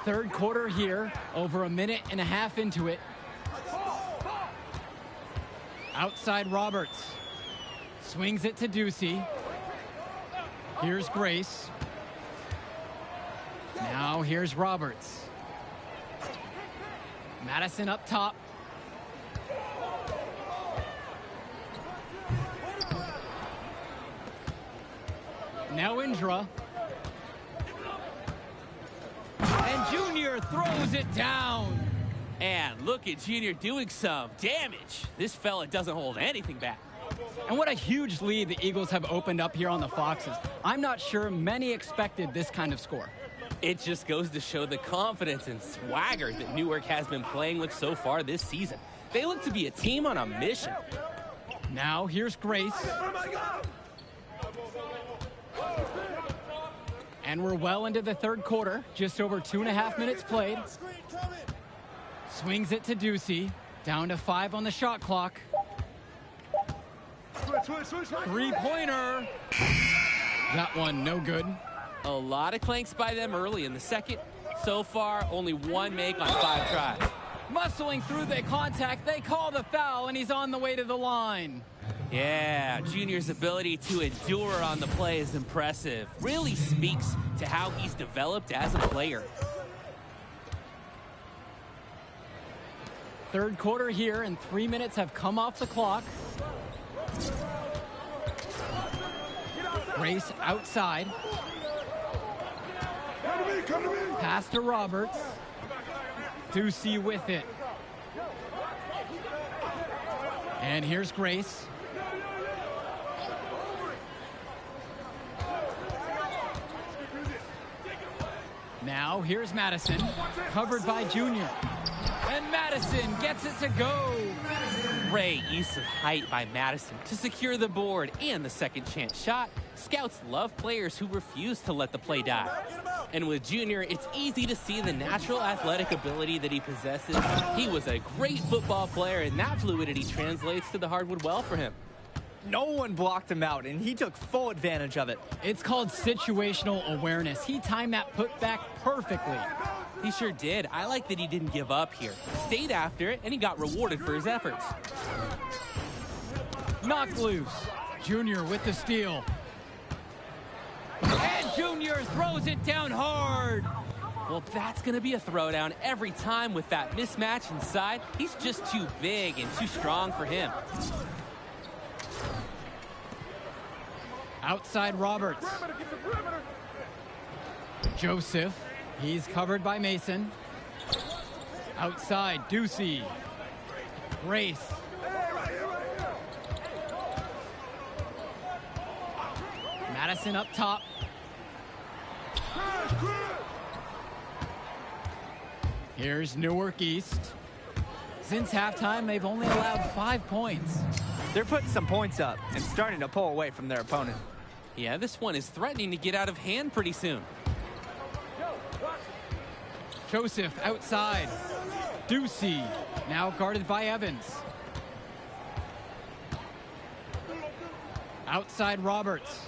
third quarter here, over a minute and a half into it. Outside Roberts. Swings it to Ducey. Here's Grace. Now here's Roberts. Madison up top. Now Indra. And Junior throws it down. And look at Junior doing some damage. This fella doesn't hold anything back. And what a huge lead the Eagles have opened up here on the Foxes. I'm not sure many expected this kind of score. It just goes to show the confidence and swagger that Newark has been playing with so far this season. They look to be a team on a mission. Now here's Grace. And we're well into the third quarter. Just over 2.5 minutes played. Swings it to Ducey. Down to 5 on the shot clock. Three-pointer. That one no good. A lot of clanks by them early in the second. So far, only one make on 5 tries. Muscling through the contact, they call the foul, and he's on the way to the line. Yeah, Junior's ability to endure on the play is impressive. Really speaks to how he's developed as a player. Third quarter here, and 3 minutes have come off the clock. Grace outside. Pass to Roberts. Ducey with it. And here's Grace. Now here's Madison, covered by Junior. And Madison gets it to go. Great use of height by Madison to secure the board and the second chance shot. Scouts love players who refuse to let the play die. And with Junior, it's easy to see the natural athletic ability that he possesses. He was a great football player, and that fluidity translates to the hardwood well for him. No one blocked him out, and he took full advantage of it. It's called situational awareness. He timed that putback perfectly. He sure did. I like that he didn't give up here. Stayed after it, and he got rewarded for his efforts. Knocked loose. Junior with the steal. And Junior throws it down hard. Well, that's going to be a throwdown every time with that mismatch inside. He's just too big and too strong for him. Outside Roberts. Joseph. He's covered by Mason. Outside, Ducey. Grace. Madison up top. Here's Newark East. Since halftime, they've only allowed 5 points. They're putting some points up and starting to pull away from their opponent. Yeah, this one is threatening to get out of hand pretty soon. Joseph outside. Ducey now guarded by Evans. Outside Roberts.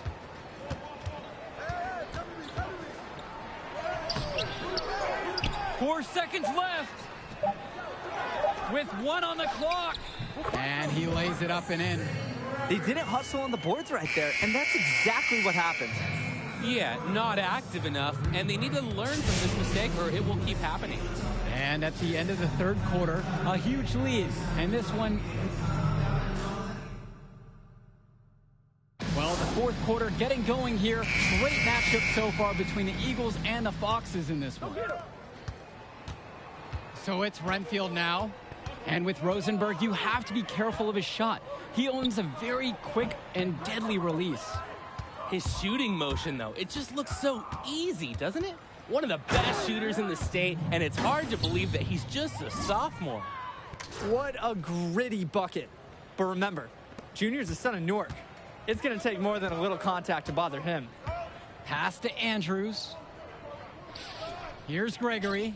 Four seconds left. With 1 on the clock. And he lays it up and in. They didn't hustle on the boards right there, and that's exactly what happened. Yeah, not active enough, and they need to learn from this mistake or it will keep happening. And at the end of the third quarter, a huge lead. And this one, well, the fourth quarter getting going here. Great matchup so far between the Eagles and the Foxes in this one. So it's Renfield now. And with Rosenberg, you have to be careful of his shot. He owns a very quick and deadly release. His shooting motion, though, it just looks so easy, doesn't it? One of the best shooters in the state, and it's hard to believe that he's just a sophomore. What a gritty bucket. But remember, Junior's the son of Newark. It's going to take more than a little contact to bother him. Pass to Andrews. Here's Gregory.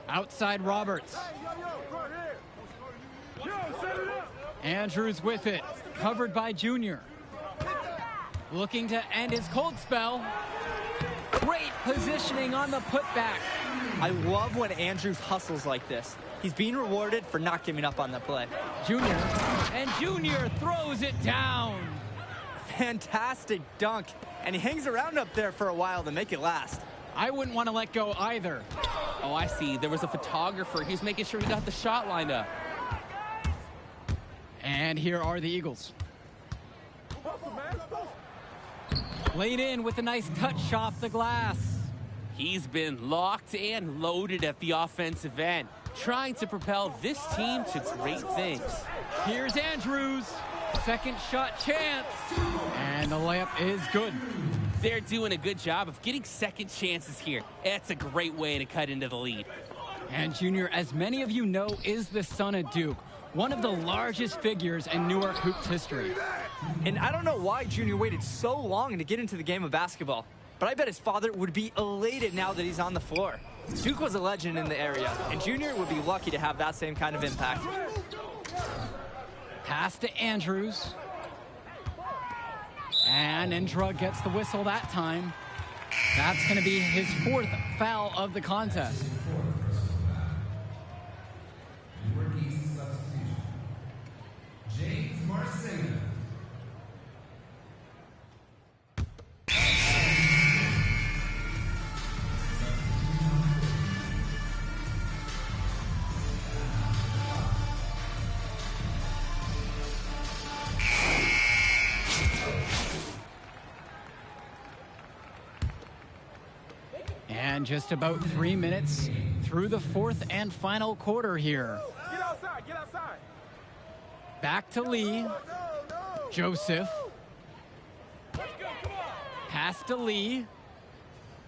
Outside Roberts. Andrews with it. Covered by Junior. Looking to end his cold spell. Great positioning on the putback. I love when Andrews hustles like this. He's being rewarded for not giving up on the play. Junior, and Junior throws it down. Fantastic dunk, and he hangs around up there for a while to make it last. I wouldn't want to let go either. Oh, I see. There was a photographer. He was making sure he got the shot lined up. And here are the Eagles. Laid in with a nice touch off the glass. He's been locked and loaded at the offensive end, trying to propel this team to great things. Here's Andrews. Second shot chance. And the layup is good. They're doing a good job of getting second chances here. That's a great way to cut into the lead. And Junior, as many of you know, is the son of Duke, one of the largest figures in Newark Hoops history. And I don't know why Junior waited so long to get into the game of basketball, but I bet his father would be elated now that he's on the floor. Duke was a legend in the area, and Junior would be lucky to have that same kind of impact. Pass to Andrews. And Indra gets the whistle that time. That's going to be his fourth foul of the contest. James Marcinga. And just about 3 minutes through the fourth and final quarter here. Get outside, get outside. Back to Lee. Joseph. Pass to Lee.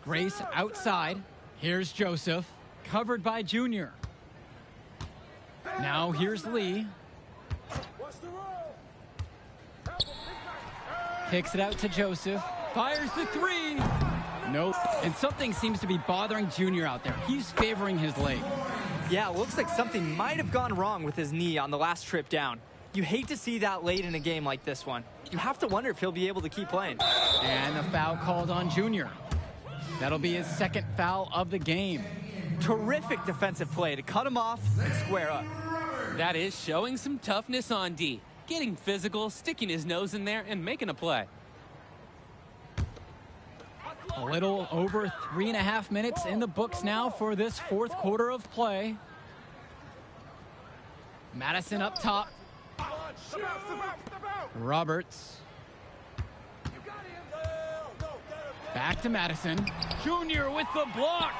Grace outside. Here's Joseph. Covered by Junior. Now here's Lee. Kicks it out to Joseph. Fires the three. Nope. And something seems to be bothering Junior out there. He's favoring his leg. Yeah, it looks like something might have gone wrong with his knee on the last trip down. You hate to see that late in a game like this one. You have to wonder if he'll be able to keep playing. And the foul called on Junior. That'll be his second foul of the game. Terrific defensive play to cut him off and square up. That is showing some toughness on D. Getting physical, sticking his nose in there, and making a play. A little over 3.5 minutes in the books now for this fourth quarter of play. Madison up top. Roberts. Back to Madison. Junior with the block.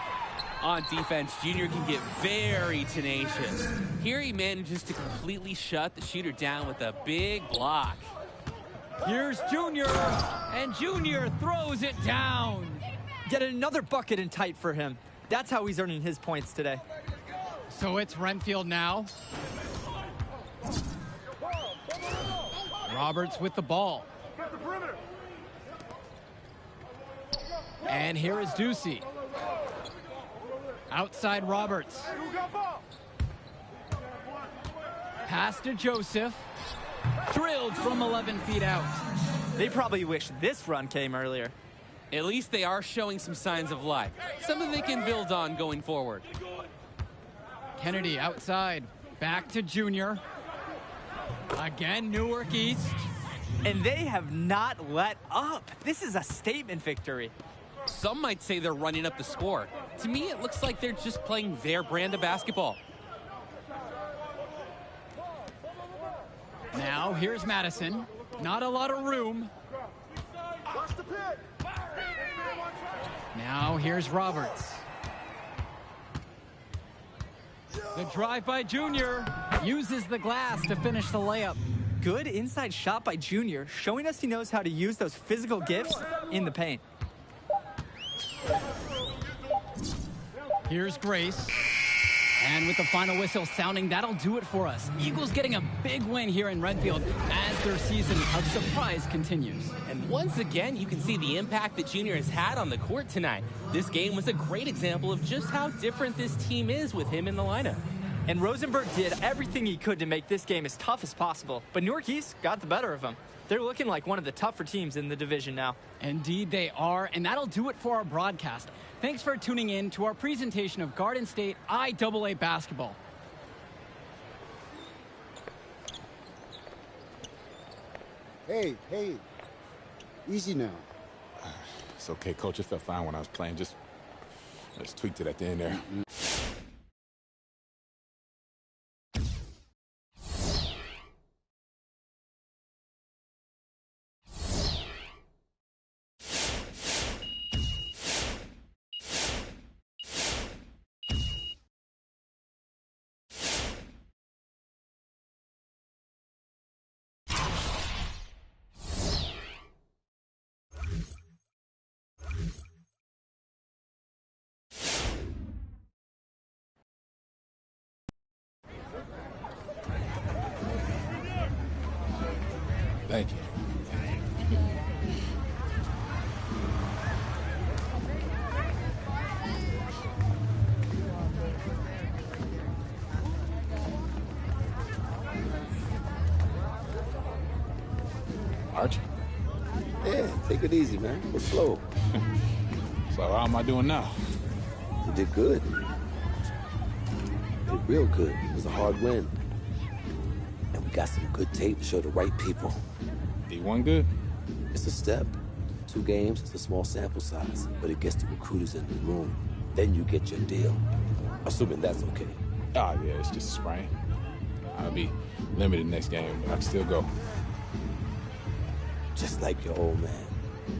On defense, Junior can get very tenacious. Here he manages to completely shut the shooter down with a big block. Here's Junior, and Junior throws it down. Get another bucket and tight for him. That's how he's earning his points today. So it's Renfield now. Roberts with the ball. And here is Ducey. Outside Roberts. Pass to Joseph. Drilled from 11 feet out. They probably wish this run came earlier. At least they are showing some signs of life. Something they can build on going forward. Kennedy outside. Back to Junior. Again, Newark East. And they have not let up. This is a statement victory. Some might say they're running up the score. To me, it looks like they're just playing their brand of basketball. Now, here's Madison. Not a lot of room. Now, here's Roberts. The drive by Junior. Uses the glass to finish the layup. Good inside shot by Junior, showing us he knows how to use those physical gifts in the paint. Here's Grace. And with the final whistle sounding, that'll do it for us. Eagles getting a big win here in Renfield as their season of surprise continues. And once again, you can see the impact that Junior has had on the court tonight. This game was a great example of just how different this team is with him in the lineup. And Rosenberg did everything he could to make this game as tough as possible. But Newark East got the better of him. They're looking like one of the tougher teams in the division now. Indeed they are, and that'll do it for our broadcast. Thanks for tuning in to our presentation of Garden State IAA basketball. Hey, easy now. It's okay, Coach. It felt fine when I was playing. Just tweaked it at the end there. Thank you. Archie? Yeah, take it easy, man. Go slow. So how am I doing now? You did good. You did real good. It was a hard win. And we got some good tape to show the right people. D1 good? It's a step. 2 games, it's a small sample size, but it gets the recruiters in the room. Then you get your deal. Assuming that's okay. Oh, yeah, it's just a sprain. I'll be limited next game, but I can still go. Just like your old man.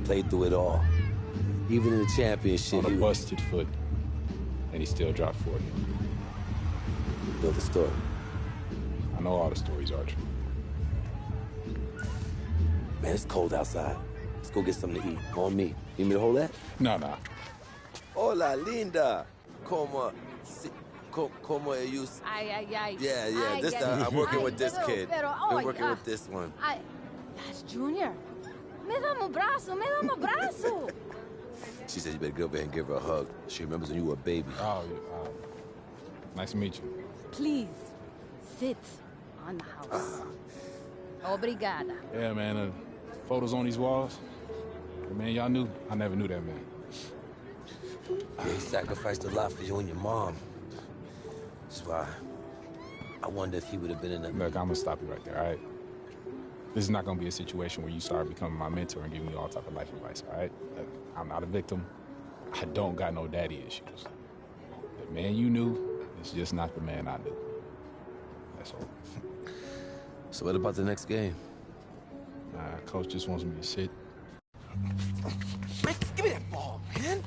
Played through it all. Even in the championship. On a busted foot, and he still dropped 40. You know the story. I know all the stories, Archie. Man, it's cold outside. Let's go get something to eat. On me. Need me to hold that? No. Hola, linda. Como you... Ay. Yeah. Ay, This I'm working with this kid. Been working with this one. That's Junior. Me dá um abraço. She said you better go over there and give her a hug. She remembers when you were a baby. Oh, nice to meet you. Please, sit on the house. Obrigada. Yeah, man, photos on these walls. Man, y'all knew? I never knew that, man. Yeah, he sacrificed a lot for you and your mom. That's why I wonder if he would have been in that... Look, I'm gonna stop you right there, all right? This is not gonna be a situation where you start becoming my mentor and giving me all type of life advice, all right? Look, I'm not a victim. I don't got no daddy issues. The man you knew is just not the man I knew. That's all. So what about the next game? Coach just wants me to sit. Man, give me that ball, man!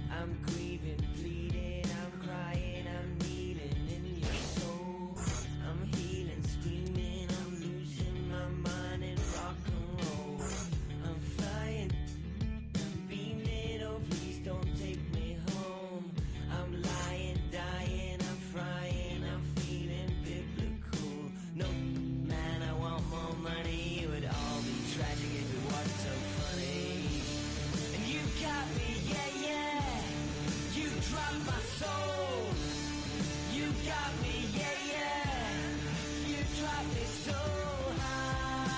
I'm grieving, bleeding, I'm crying, I'm kneeling in your soul. I'm healing, screaming, I'm losing my mind in rock and roll. I'm flying, I'm beaming, oh please don't take me home. I'm lying, dying, I'm frying, I'm feeling biblical. No, man, I want more money, it would all be tragic if it wasn't so funny. And you got me, yeah. You dropped my soul. You got me, yeah. You dropped me so high.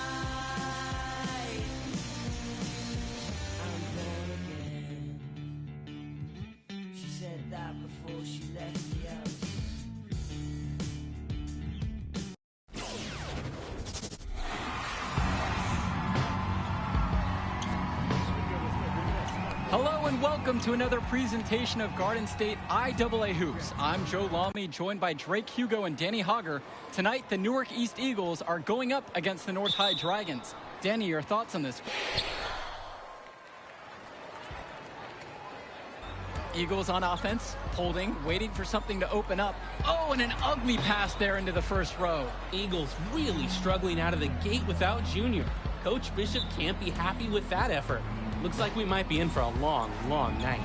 I'm born again. She said that before she left the house. Hello and welcome to another presentation of Garden State IAA Hoops. I'm Joe Lamy, joined by Drake Hugo and Danny Hogger. Tonight, the Newark East Eagles are going up against the North High Dragons. Danny, your thoughts on this? Eagles on offense, holding, waiting for something to open up. Oh, and an ugly pass there into the first row. Eagles really struggling out of the gate without Junior. Coach Bishop can't be happy with that effort. Looks like we might be in for a long, long night.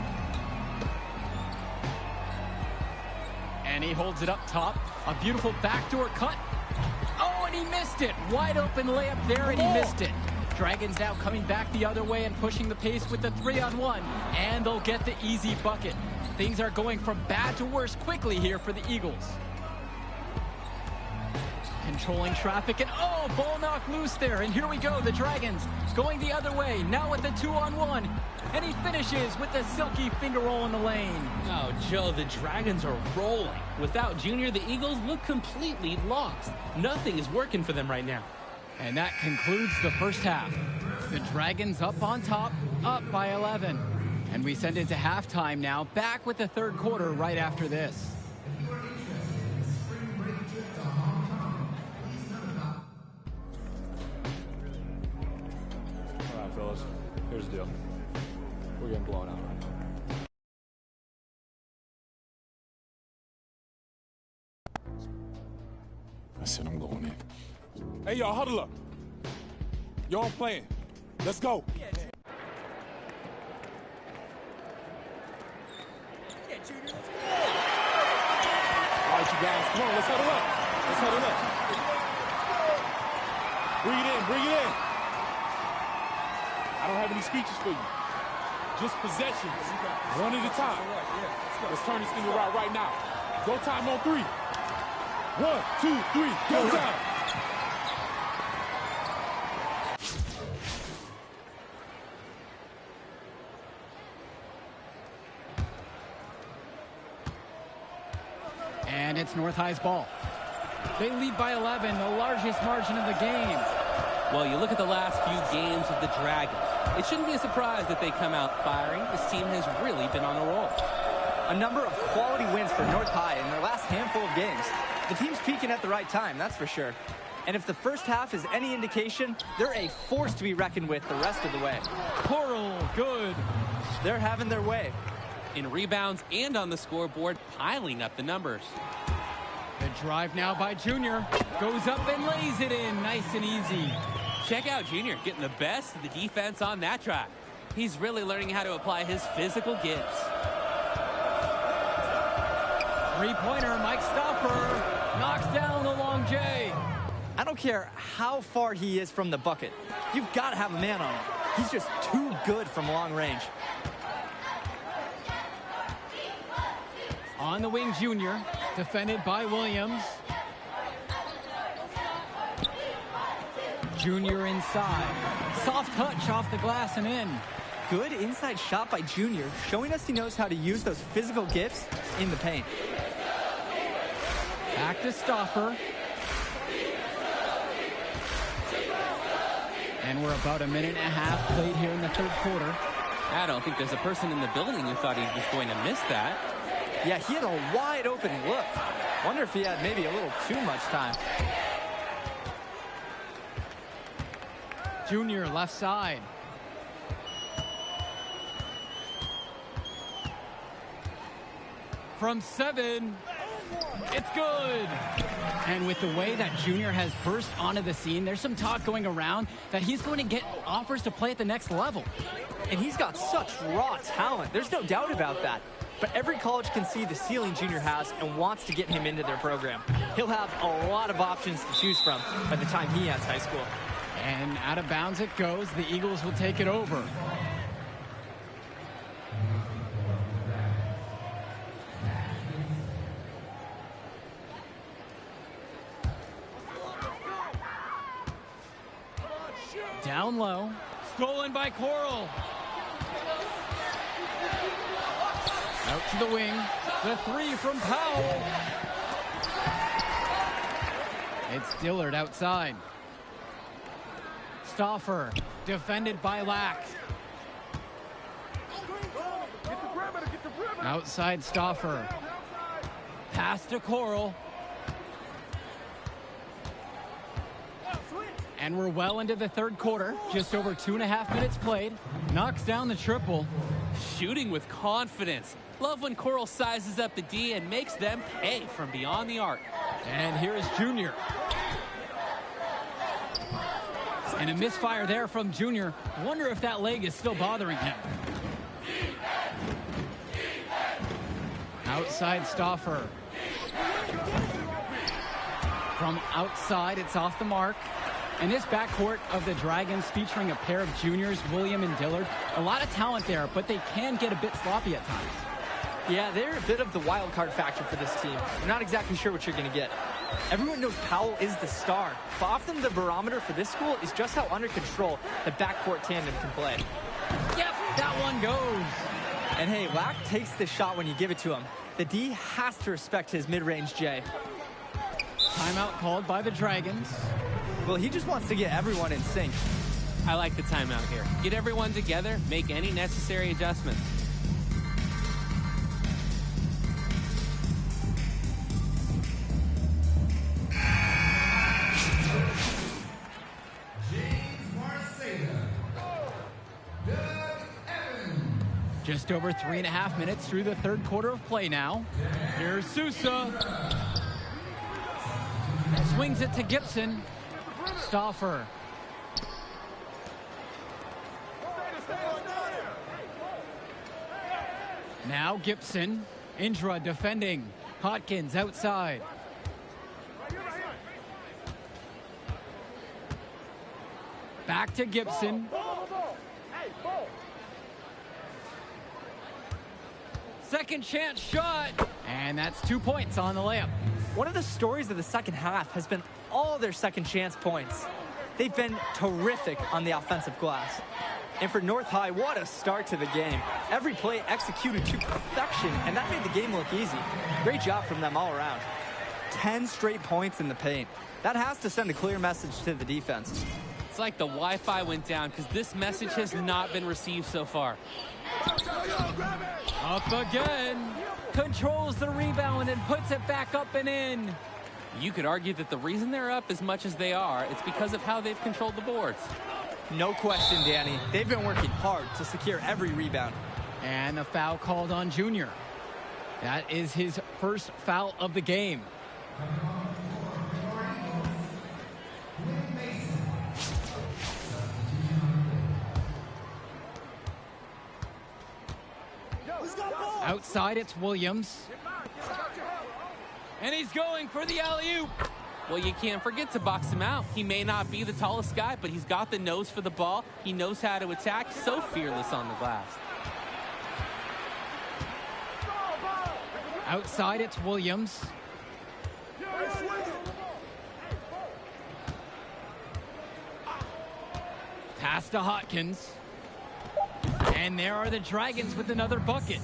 And he holds it up top. A beautiful backdoor cut. Oh, and he missed it. Wide open layup there, and he missed it. Dragons now coming back the other way and pushing the pace with the 3-on-1, and they'll get the easy bucket. Things are going from bad to worse quickly here for the Eagles. Controlling traffic, and oh, ball knocked loose there. And here we go, the Dragons going the other way, now with the 2-on-1. And he finishes with the silky finger roll in the lane. Oh, Joe, the Dragons are rolling. Without Junior, the Eagles look completely lost. Nothing is working for them right now. And that concludes the first half. The Dragons up on top, up by 11. And we send it to halftime now, back with the third quarter right after this. All right, fellas, here's the deal. We're getting blown out right now. I said I'm going in. Hey, y'all, huddle up. Y'all playing. Let's go. All right, you guys, come on, let's huddle up. Let's huddle up. Bring it in, bring it in. I don't have any speeches for you. Just possessions, one at a time. Let's turn this thing around right now. Go time on 3. 1, 2, 3, go time. And it's North High's ball. They lead by 11, the largest margin of the game. Well, you look at the last few games of the Dragons. It shouldn't be a surprise that they come out firing. This team has really been on a roll. A number of quality wins for North High in their last handful of games. The team's peaking at the right time, that's for sure. And if the first half is any indication, they're a force to be reckoned with the rest of the way. Coral, good. They're having their way. In rebounds and on the scoreboard, piling up the numbers. The drive now by Junior. Goes up and lays it in, nice and easy. Check out Junior getting the best of the defense on that drive. He's really learning how to apply his physical gifts. Three-pointer, Mike Stopper knocks down the long J. I don't care how far he is from the bucket. You've got to have a man on him. He's just too good from long range. On the wing, Junior, defended by Williams. Junior inside. Soft touch off the glass and in. Good inside shot by Junior, showing us he knows how to use those physical gifts in the paint. Back to Stoffer. And we're about a minute and a half played here in the third quarter. I don't think there's a person in the building who thought he was going to miss that. Yeah, he had a wide open look. Wonder if he had maybe a little too much time. Junior left side. From 7, it's good. And with the way that Junior has burst onto the scene, there's some talk going around that he's going to get offers to play at the next level. And he's got such raw talent. There's no doubt about that. But every college can see the ceiling Junior has and wants to get him into their program. He'll have a lot of options to choose from by the time he ends high school. And out of bounds it goes. The Eagles will take it over. Down low. Stolen by Coral. Out to the wing. The 3 from Powell. It's Dillard outside. Stoffer, defended by Lack. Outside Stoffer. Pass to Coral. And we're well into the third quarter. Just over 2.5 minutes played. Knocks down the triple. Shooting with confidence. Love when Coral sizes up the D and makes them pay from beyond the arc. And here is Junior. And a misfire there from Junior. Wonder if that leg is still bothering him. Outside Stoffer. From outside, it's off the mark. And this backcourt of the Dragons featuring a pair of juniors, William and Dillard. A lot of talent there, but they can get a bit sloppy at times. Yeah, they're a bit of the wild card factor for this team. You're not exactly sure what you're going to get. Everyone knows Powell is the star, but often the barometer for this school is just how under control the backcourt tandem can play. Yep, that one goes. And hey, Lack takes the shot when you give it to him. The D has to respect his mid-range J. Timeout called by the Dragons. Well, he just wants to get everyone in sync. I like the timeout here. Get everyone together, make any necessary adjustments. Just over 3.5 minutes through the third quarter of play now. Here's Sousa. Swings it to Gibson. Stauffer. Now Gibson. Indra defending. Hotkins outside. Back to Gibson. Second chance shot. And that's 2 points on the layup. One of the stories of the second half has been all their second chance points. They've been terrific on the offensive glass. And for North High, what a start to the game. Every play executed to perfection, and that made the game look easy. Great job from them all around. 10 straight points in the paint. That has to send a clear message to the defense. It's like the Wi-Fi went down because this message has not been received so far. Up again. Controls the rebound and puts it back up and in. You could argue that the reason they're up as much as they are, it's because of how they've controlled the boards. No question, Danny. They've been working hard to secure every rebound. And a foul called on Junior. That is his first foul of the game. Outside, it's Williams. And he's going for the alley-oop. Well, you can't forget to box him out. He may not be the tallest guy, but he's got the nose for the ball. He knows how to attack. So fearless on the glass. Outside, it's Williams. Pass to Hotkins. And there are the Dragons with another bucket.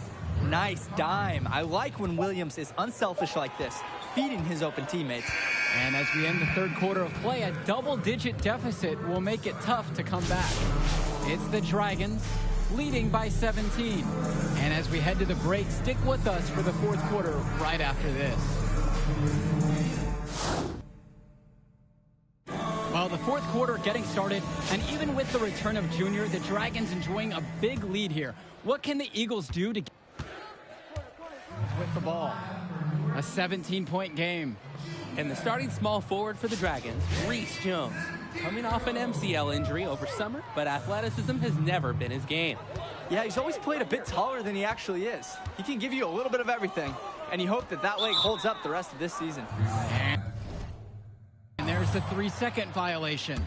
Nice dime. I like when Williams is unselfish like this, feeding his open teammates. And as we end the third quarter of play, a double-digit deficit will make it tough to come back. It's the Dragons leading by 17. And as we head to the break, stick with us for the fourth quarter right after this. Well, the fourth quarter getting started, and even with the return of Junior, the Dragons enjoying a big lead here. What can the Eagles do to get with the ball? A 17-point game. And the starting small forward for the Dragons, Reese Jones, coming off an MCL injury over summer, but athleticism has never been his game. Yeah, he's always played a bit taller than he actually is. He can give you a little bit of everything, and you hope that that leg holds up the rest of this season. And there's the 3-second violation.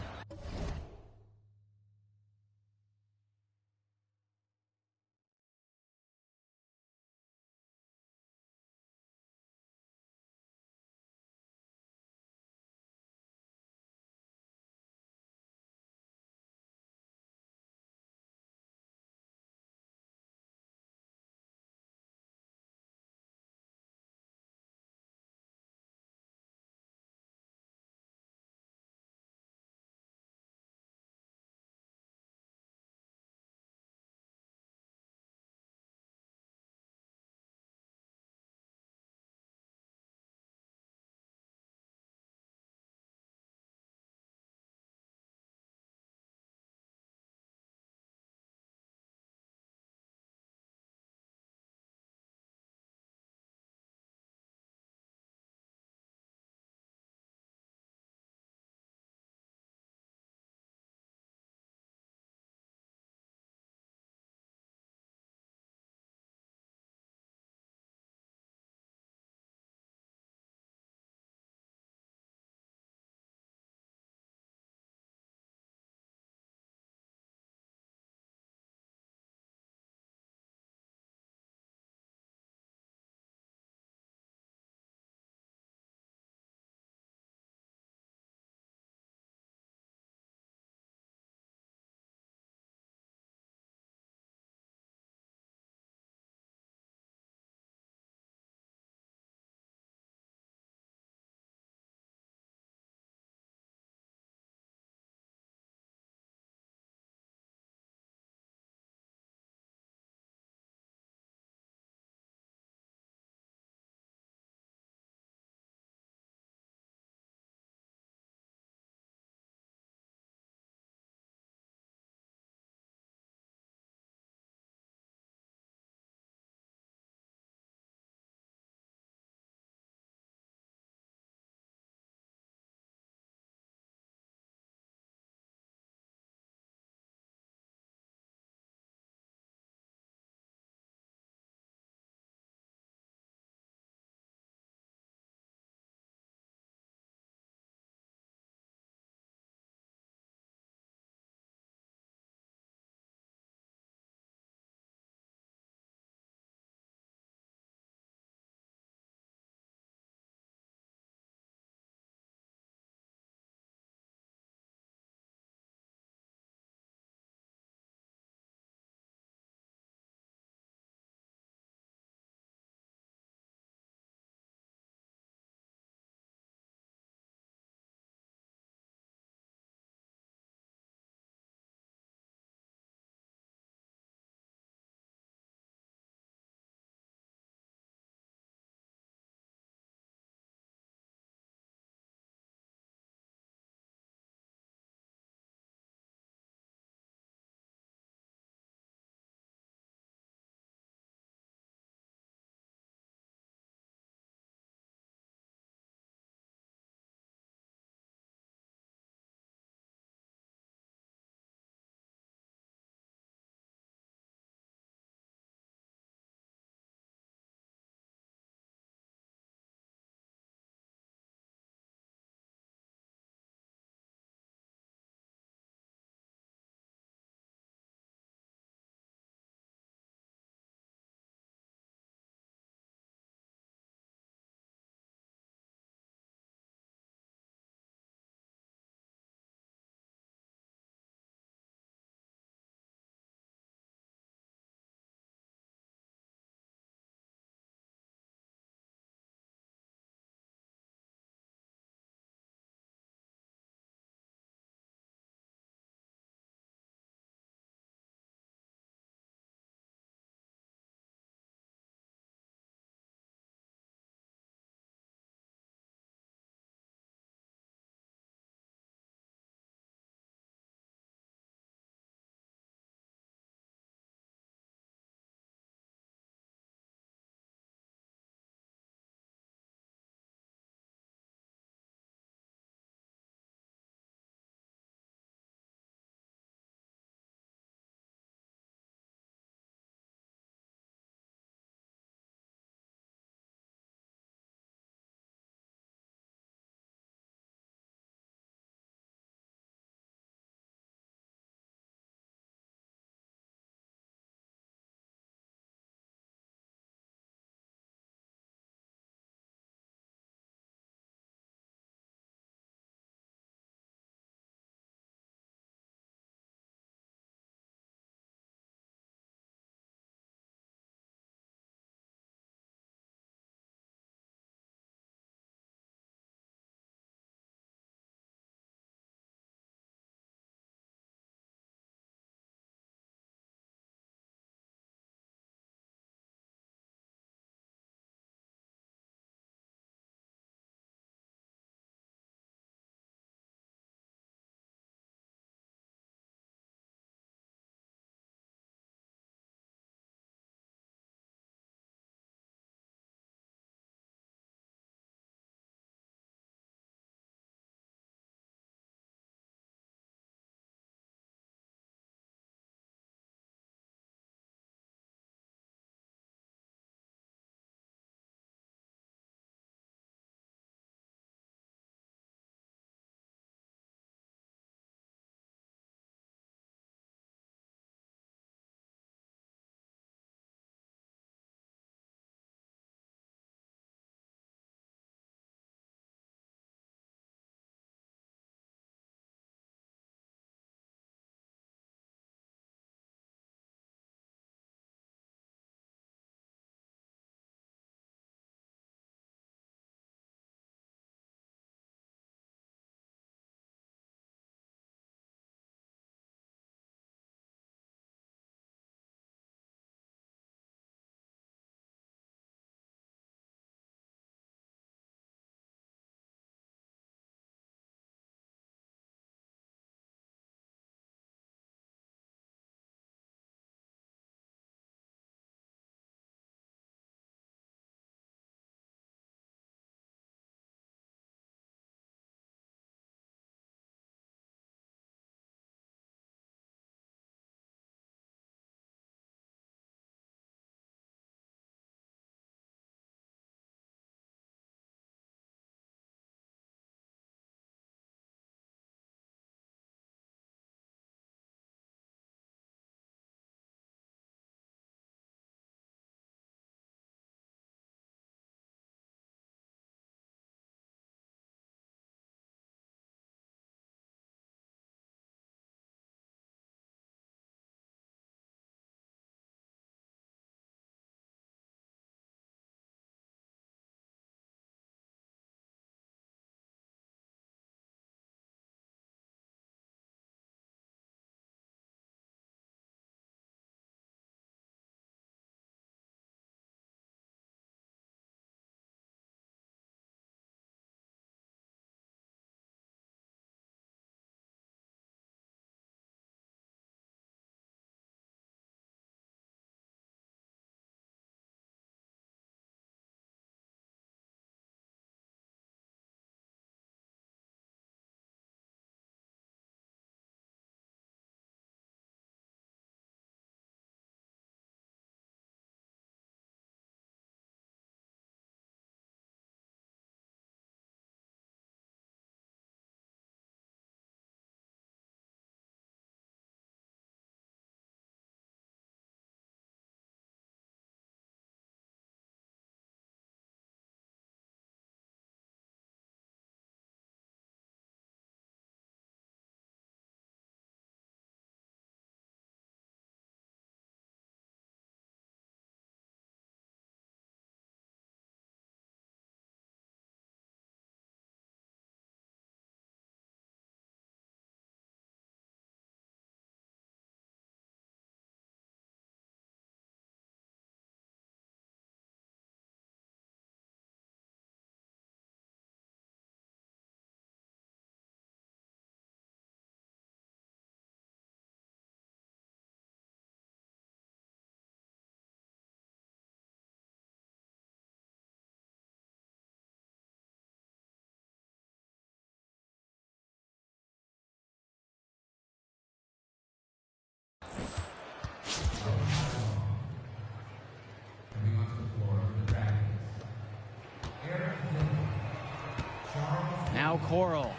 Now Coral.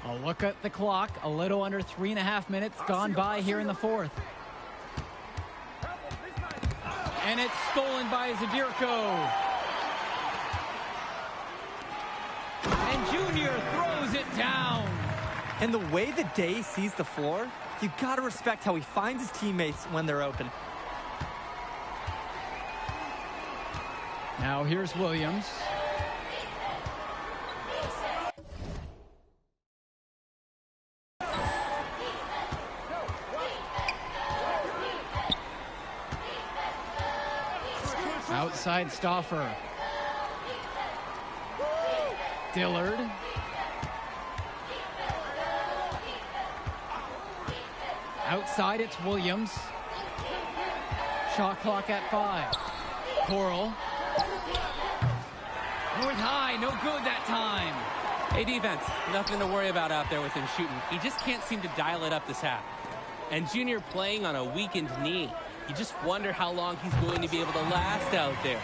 A look at the clock. A little under 3.5 minutes gone by here in the fourth. And it's stolen by Zadirko. And Junior throws it down. And the way that Day sees the floor, you gotta respect how he finds his teammates when they're open. Now here's Williams. Outside Stauffer. Dillard. Outside, it's Williams. Shot clock at 5. Coral. North High, no good that time. Hey, defense, nothing to worry about out there with him shooting. He just can't seem to dial it up this half. And Junior playing on a weakened knee. You just wonder how long he's going to be able to last out there.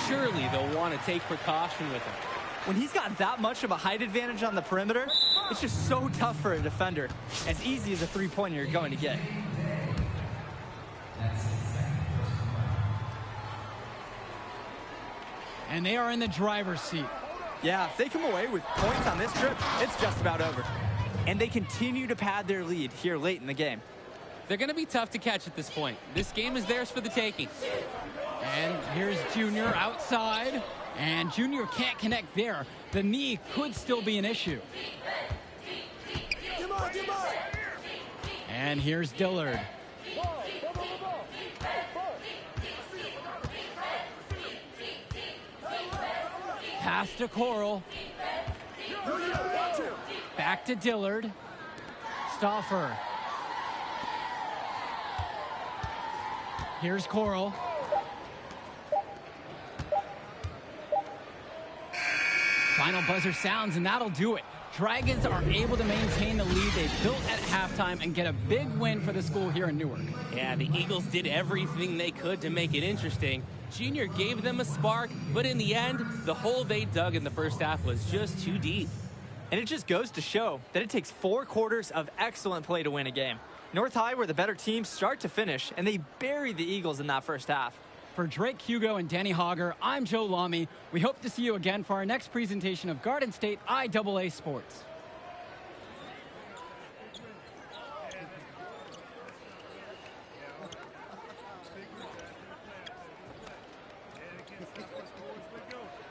Surely they'll want to take precaution with him. When he's got that much of a height advantage on the perimeter, it's just so tough for a defender. As easy as a three-pointer you're going to get. And they are in the driver's seat. Yeah, if they come away with points on this trip, it's just about over. And they continue to pad their lead here late in the game. They're going to be tough to catch at this point. This game is theirs for the taking. And here's Junior outside. And Junior can't connect there. The knee could still be an issue. And here's Dillard. Pass to Coral. Back to Dillard. Stauffer. Here's Coral. Final buzzer sounds, and that'll do it. Dragons are able to maintain the lead they built at halftime and get a big win for the school here in Newark. Yeah, the Eagles did everything they could to make it interesting. Junior gave them a spark, but in the end, the hole they dug in the first half was just too deep. And it just goes to show that it takes 4 quarters of excellent play to win a game. North High were the better team start to finish, and they buried the Eagles in that first half. For Drake Hugo and Danny Hogger, I'm Joe Lamy. We hope to see you again for our next presentation of Garden State IAA Sports.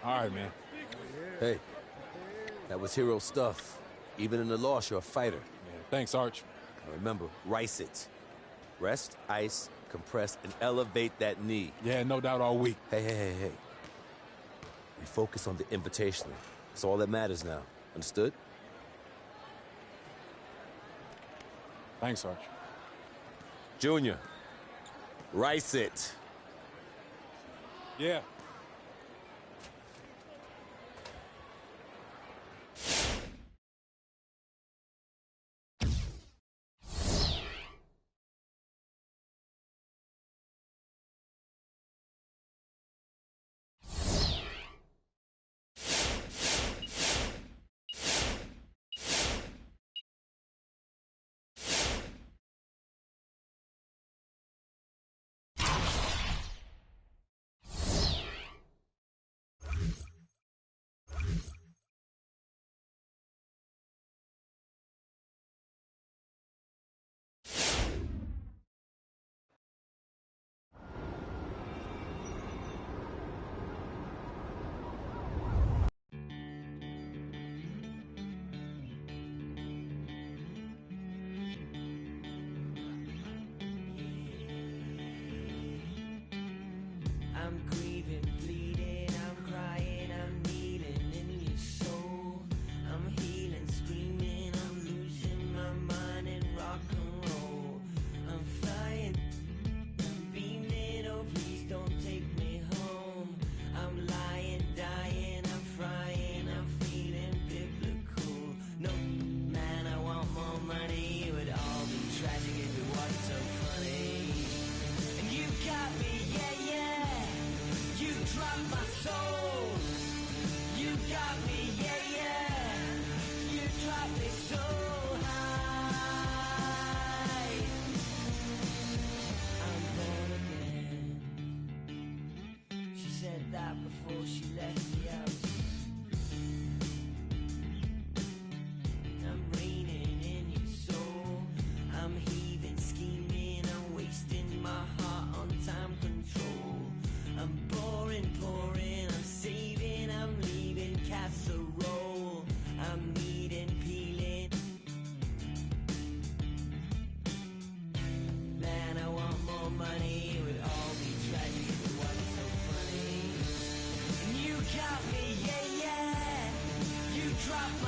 All right, man. Hey, that was hero stuff. Even in the loss, you're a fighter. Yeah, thanks, Arch. Now remember, rice it. Rest, ice, compress, and elevate that knee. Yeah, no doubt all week. Hey. We focus on the Invitational. That's all that matters now. Understood? Thanks, Arch. Junior, rice it. Yeah.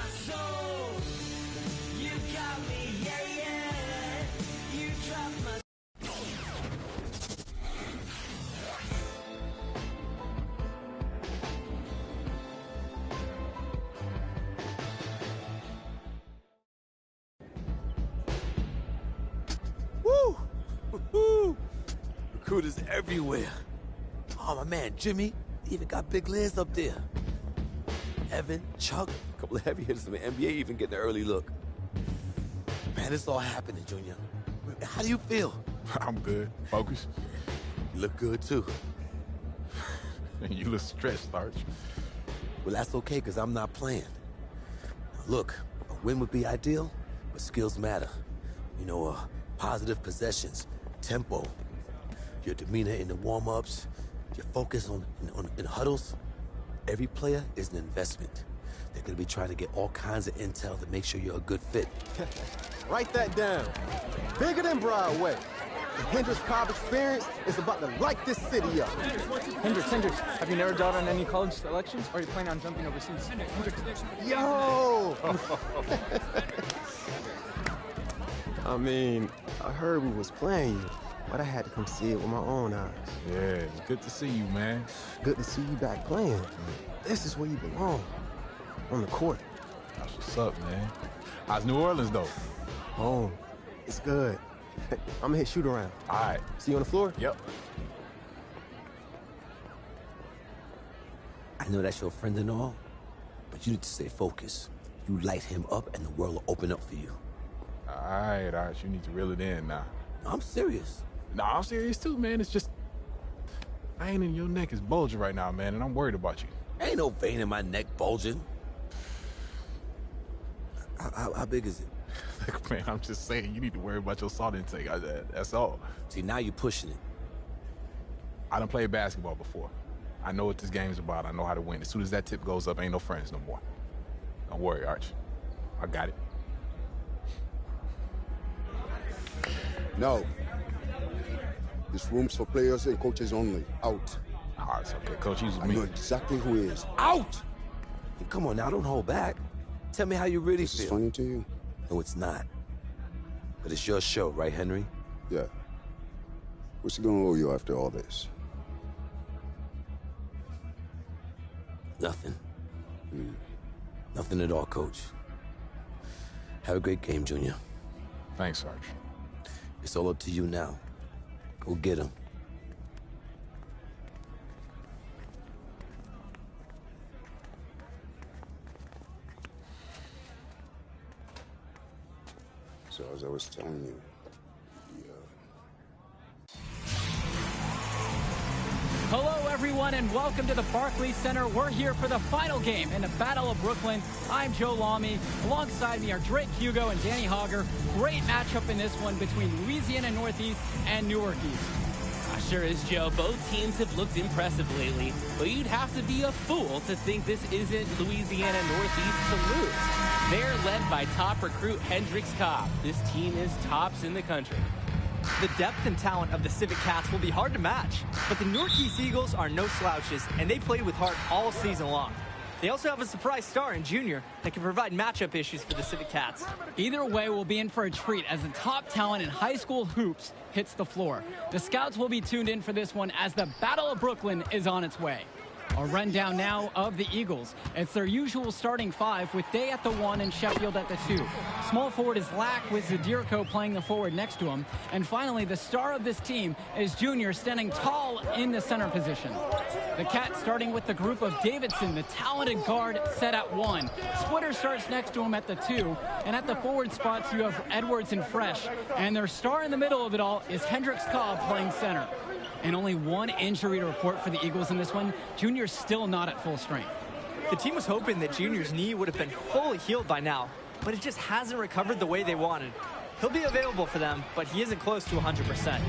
soul. You got me, yeah, yeah. You dropped my. Woo! Woo! Recruiters everywhere. Oh, my man, Jimmy. He even got big Liz up there. Evan, Chuck, a couple of heavy hitters in the NBA even getting an early look. Man, it's all happening, Junior. How do you feel? I'm good. Focus. You look good, too. You look stressed, Arch. Well, that's okay, because I'm not playing. Now, look, a win would be ideal, but skills matter. You know, positive possessions, tempo, your demeanor in the warm-ups, your focus in huddles. Every player is an investment. They're going to be trying to get all kinds of intel to make sure you're a good fit. Write that down. Bigger than Broadway. The Hendrix Cobb experience is about to light this city up. Hendrix, have you narrowed down on any college selections, or are you planning on jumping overseas? Yo! I mean, I heard we was playing you, but I had to come see it with my own eyes. Yeah, it's good to see you, man. Good to see you back playing. This is where you belong. On the court. That's what's up, man. How's New Orleans, though? Home. It's good. I'm gonna hit shoot around. All right. See you on the floor? Yep. I know that's your friend and all, but you need to stay focused. You light him up and the world will open up for you. All right, Arch. You need to reel it in now. No, I'm serious. No, I'm serious, too, man. It's just... vein in your neck is bulging right now, man, and I'm worried about you. Ain't no vein in my neck bulging. How big is it? Look, man, I'm just saying, you need to worry about your salt intake. That's all. See, now you're pushing it. I done played basketball before. I know what this game's about. I know how to win. As soon as that tip goes up, ain't no friends no more. Don't worry, Arch. I got it. No. This room's for players and coaches only. Out. All right, it's okay. Coach, use I me. know exactly who he is. Out! Hey, come on now, don't hold back. Tell me how you really This feel. is funny to you? No, it's not. But it's your show, right, Henry? Yeah. What's he gonna owe you after all this? Nothing. Nothing at all, Coach. Have a great game, Junior. Thanks, Arch. It's all up to you now. Go get him. So as I was telling you, Hello, everyone, and welcome to the Barclays Center. We're here for the final game in the Battle of Brooklyn. I'm Joe Lamy. Alongside me are Drake Hugo and Danny Hogger. Great matchup in this one between Louisiana Northeast and Newark East. Sure is, Joe. Both teams have looked impressive lately, but you'd have to be a fool to think this isn't Louisiana Northeast to lose. They're led by top recruit Hendrix Cobb. This team is tops in the country. The depth and talent of the Civic Cats will be hard to match, but the Newark East Eagles are no slouches, and they played with heart all season long. They also have a surprise star in Junior that can provide matchup issues for the Civic Cats. Either way, we'll be in for a treat as the top talent in high school hoops hits the floor. The scouts will be tuned in for this one as the Battle of Brooklyn is on its way. A rundown now of the Eagles. It's their usual starting five with Day at the 1 and Sheffield at the 2. Small forward is Lack with Zadirko playing the forward next to him. And finally, the star of this team is Junior standing tall in the center position. The Cats starting with the group of Davidson, the talented guard, set at 1. Splitter starts next to him at the 2. And at the forward spots, you have Edwards and Fresh. And their star in the middle of it all is Hendrix Cobb playing center. And only one injury to report for the Eagles in this one. Junior's still not at full strength. The team was hoping that Junior's knee would have been fully healed by now, but it just hasn't recovered the way they wanted. He'll be available for them, but he isn't close to 100%.